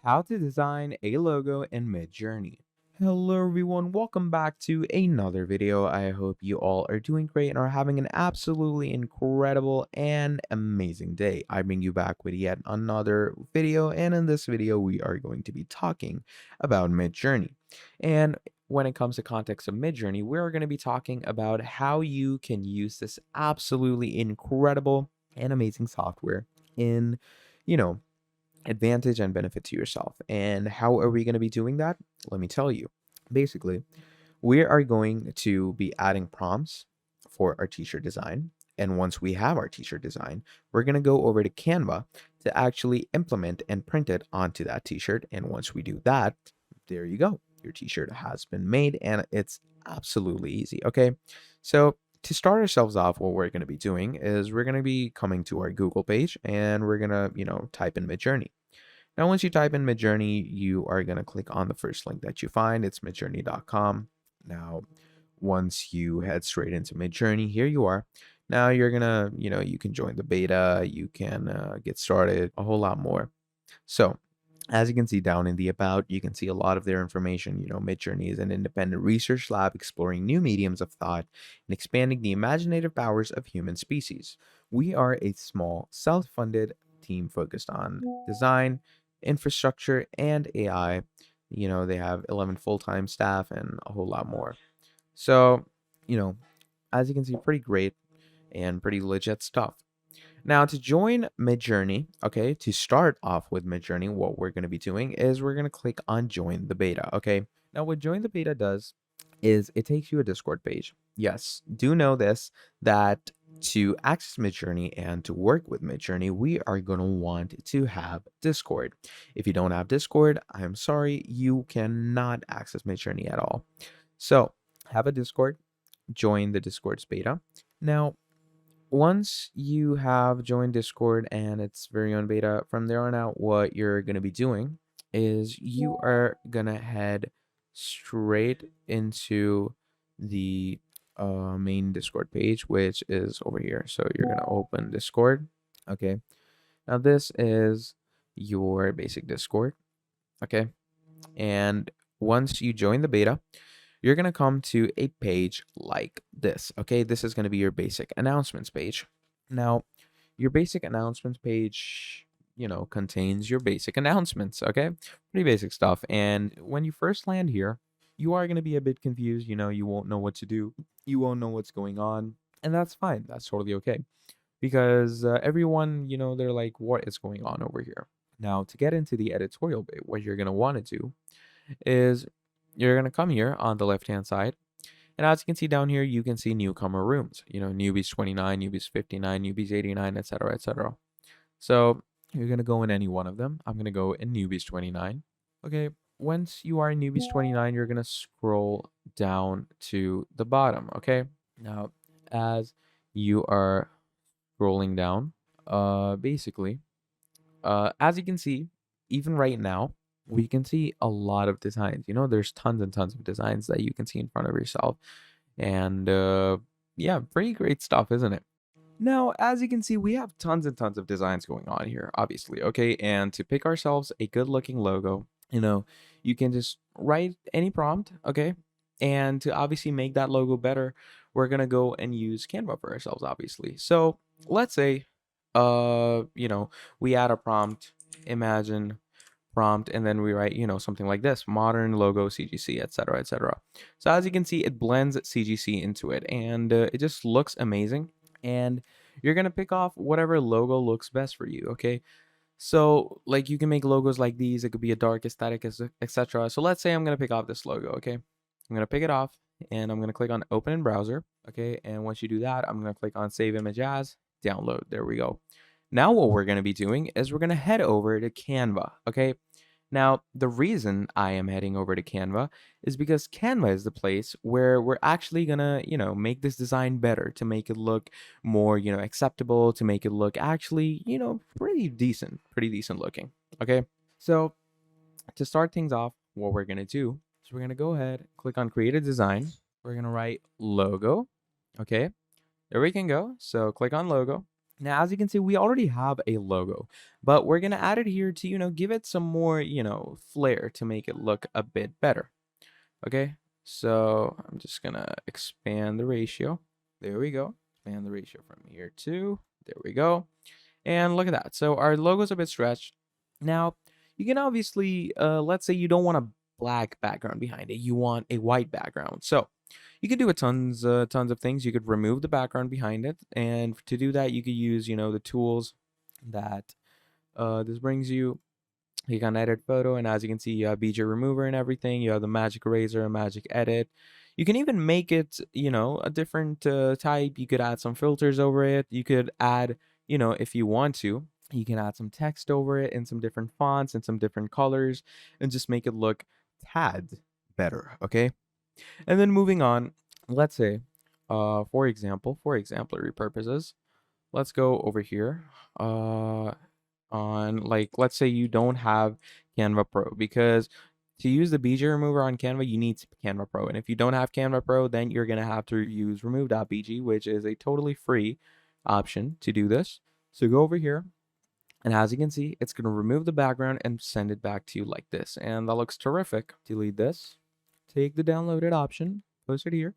How to design a logo in Midjourney. Hello everyone, welcome back to another video. I hope you all are doing great and are having an absolutely incredible and amazing day. I bring you back with yet another video, and in this video we are going to be talking about Midjourney. And when it comes to context of Midjourney, we're going to be talking about how you can use this absolutely incredible and amazing software in, you know, advantage and benefit to yourself. And how are we going to be doing that? Let me tell you. Basically, we are going to be adding prompts for our t-shirt design. And once we have our t-shirt design, we're going to go over to Canva to actually implement and print it onto that t-shirt. And once we do that, there you go. Your t-shirt has been made and it's absolutely easy. Okay. So to start ourselves off, what we're going to be doing is we're going to be coming to our Google page and we're going to, type in Midjourney. Now, once you type in Midjourney, you are going to click on the first link that you find. It's midjourney.com. Now, once you head straight into Midjourney, here you are. Now you're going to, you can join the beta, you can get started, a whole lot more. So, as you can see down in the about, you can see a lot of their information. Midjourney is an independent research lab exploring new mediums of thought and expanding the imaginative powers of human species. We are a small, self-funded team focused on design, infrastructure, and AI. They have 11 full-time staff and a whole lot more. So, you know, as you can see, pretty great and pretty legit stuff. Now, to join Midjourney, okay, to start off with Midjourney, what we're going to be doing is we're going to click on Join the Beta, okay? Now, what Join the Beta does is it takes you a Discord page. Yes, do know this, that to access Midjourney and to work with Midjourney, we are going to want to have Discord. If you don't have Discord, I'm sorry, you cannot access Midjourney at all. So, have a Discord, join the Discord's beta. Now, once you have joined Discord and its very own beta, from there on out, what you're going to be doing is you are going to head straight into the main Discord page, which is over here. So you're going to open Discord. Okay. Now, this is your basic Discord. Okay. And once you join the beta, you're going to come to a page like this. Okay, this is going to be your basic announcements page. Now, your basic announcements page, contains your basic announcements. Okay, pretty basic stuff. And when you first land here, you are going to be a bit confused. You won't know what to do, you won't know what's going on. And that's fine. That's totally okay. Because everyone, they're like, what is going on over here? Now, to get into the editorial bit, what you're going to want to do is you're going to come here on the left hand side, and as you can see down here, you can see newcomer rooms, newbies 29, newbies 59, newbies 89, etc., etc. So you're going to go in any one of them. I'm going to go in newbies 29. Okay, once you are in newbies 29, you're going to scroll down to the bottom. Okay, now as you are scrolling down, basically, as you can see, even right now, we can see a lot of designs. There's tons and tons of designs that you can see in front of yourself. And yeah, pretty great stuff, isn't it? Now, as you can see, we have tons and tons of designs going on here, obviously. Okay. And to pick ourselves a good looking logo, you can just write any prompt. Okay. And to obviously make that logo better, we're going to go and use Canva for ourselves, obviously. So let's say, we add a prompt, imagine prompt, and then we write, something like this: modern logo CGC, etc., etc. So as you can see, it blends CGC into it, and it just looks amazing. And you're gonna pick off whatever logo looks best for you. Okay, so like you can make logos like these. It could be a dark aesthetic, etc. So let's say I'm gonna pick off this logo. Okay, I'm gonna pick it off, and I'm gonna click on open in browser. Okay, and once you do that, I'm gonna click on save image as, download. There we go. Now what we're going to be doing is we're going to head over to Canva, okay? Now, the reason I am heading over to Canva is because Canva is the place where we're actually going to, make this design better, to make it look more, acceptable, to make it look actually, pretty decent looking, okay? So, to start things off, what we're going to do is we're going to go ahead, click on create a design. We're going to write logo, okay? There we can go. So, click on logo. Now, as you can see, we already have a logo, but we're going to add it here to, give it some more, flair to make it look a bit better. Okay. So I'm just going to expand the ratio. There we go. Expand the ratio from here to there we go. And look at that. So our logo's a bit stretched. Now, you can obviously, let's say you don't want a black background behind it. You want a white background. So you could do a tons of things. You could remove the background behind it. And to do that, you could use, the tools that this brings you. You can edit photo, and as you can see, you have BJ remover and everything. You have the magic eraser and magic edit. You can even make it, a different type. You could add some filters over it. You could add, if you want to, you can add some text over it in some different fonts and some different colors and just make it look tad better. Okay. And then moving on, let's say, for example, for exemplary purposes, let's go over here. On like let's say you don't have Canva Pro, because to use the BJ remover on Canva you need Canva Pro, and if you don't have Canva Pro then you're gonna have to use remove.bg, which is a totally free option to do this. So go over here, and as you can see it's gonna remove the background and send it back to you like this, and that looks terrific. Delete this, take the downloaded option, post it here,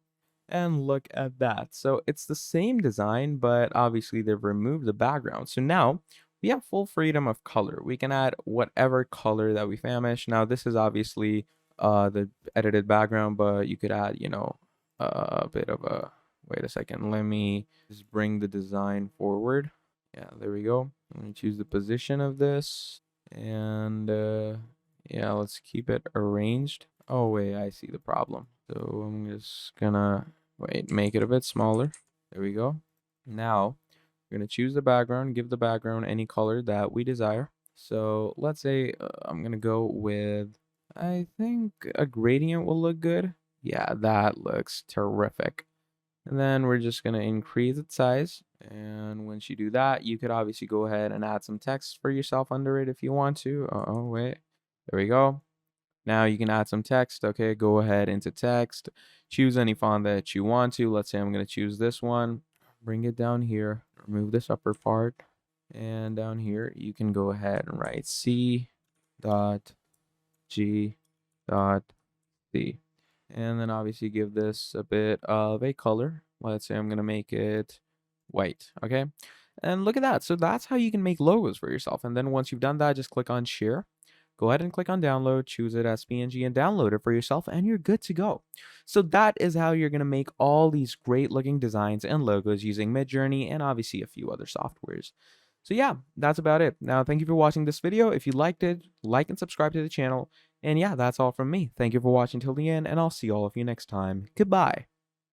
and look at that. So it's the same design, but obviously they've removed the background. So now we have full freedom of color. We can add whatever color that we famish. Now this is obviously the edited background, but you could add, a bit of a, wait a second, let me just bring the design forward. Yeah, there we go. Let me choose the position of this, and yeah, let's keep it arranged. Oh wait, I see the problem. So I'm just gonna make it a bit smaller. There we go. Now we're gonna choose the background, give the background any color that we desire. So let's say I'm gonna go with, I think a gradient will look good. Yeah, that looks terrific. And then we're just gonna increase its size. And once you do that, you could obviously go ahead and add some text for yourself under it if you want to. Oh wait, there we go. Now you can add some text. Okay, go ahead into text, choose any font that you want to. Let's say I'm going to choose this one, bring it down here, remove this upper part, and down here you can go ahead and write C dot G dot C, and then obviously give this a bit of a color. Let's say I'm going to make it white. Okay, and look at that. So that's how you can make logos for yourself. And then once you've done that, just click on share. Go ahead and click on download, choose it as PNG, and download it for yourself, and you're good to go. So that is how you're going to make all these great looking designs and logos using Midjourney and obviously a few other softwares. So yeah, that's about it. Now, thank you for watching this video. If you liked it, like and subscribe to the channel. And yeah, that's all from me. Thank you for watching till the end, and I'll see all of you next time. Goodbye.